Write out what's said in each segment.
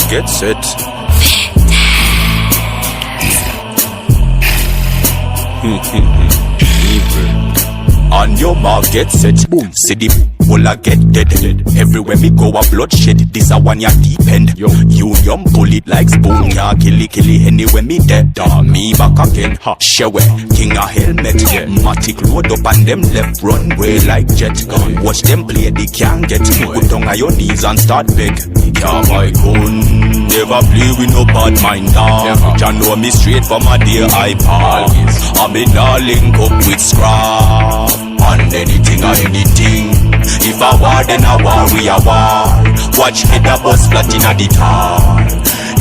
mark, get set. On your mark, get set. Boom. See the will I get dead. Everywhere me go a bloodshed. This a one ya deep end. Yo. Union bullet like spoon. Can't kill it anywhere me dead. Me back again. Shewe, king a helmet. Matic load up and them left runway like jet. Watch them play, they can't get. Put down on your knees and start beg. Yeah, my gun. Never play with no bad mind dog. You know me straight from my dear iPod. I'm in a link up with scrap. On anything or anything. If I war, then I war, we are war. Watch head a bus flat in a the tar.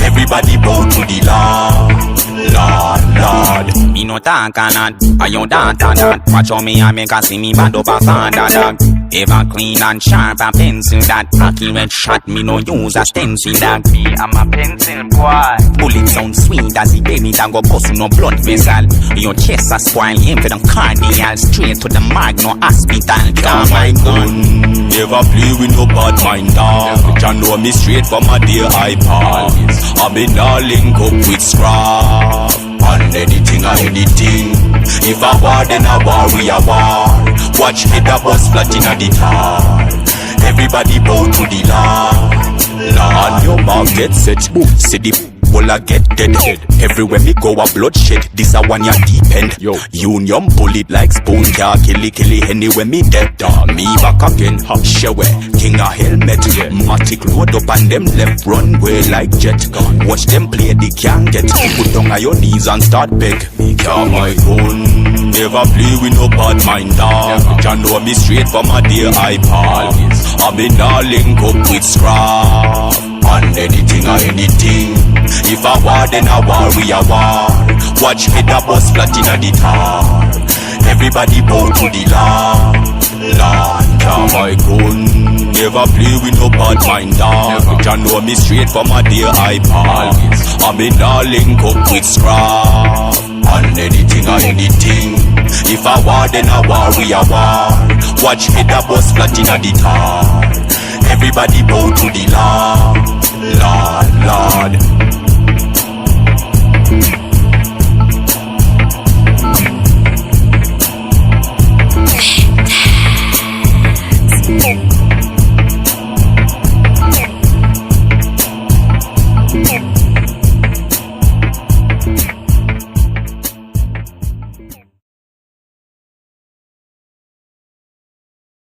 Everybody bow to the Lord. Lord. Me no talk a lot, I don't talk a lot. Watch how me a make a see me bad up a father dog. Ever clean and sharp a pencil that. Accurate shot, me no use a stencil dog. Me I'm a pencil boy. Bullet sound sweet as the baby that go bust no blood vessel. Your chest a spoil him for them cardiac. Straight to the mark, no hospital. Oh my gun, never play with no bad mind dog. You know me straight from my dear iPod. I'm in a link up with scrap. On anything or anything. If I war, then I war, we are war. Watch head a bus flat in a the tar. Everybody bow to the Lord. On your mark, get set. Boom. See the will I get dead. Everywhere me go a bloodshed. This a one ya deep end. Yo. Union bullet like spoon. Can't kill it anywhere me dead. Me back again. Shewe, king a helmet. Matic load up and them left runway like jet. Watch them play, they can't get. Put down on your knees and start beg. Yeah, my gun. Never play with no bad mind dog. You know me straight from my dear iPod. I'm in a link up with scrap. On anything or anything. If I war, then I war, we are war. Watch head a bus flat in a the tar. Everybody bow to the Lord. Yeah, my gun. Never play with no bad mind dog. You know me straight from my dear iPod. I'm in a link up with scrap. On anything or anything. If I war, then I war, we are war. Watch head a bus flat in a the tar. Everybody bow to the Lord. Lord.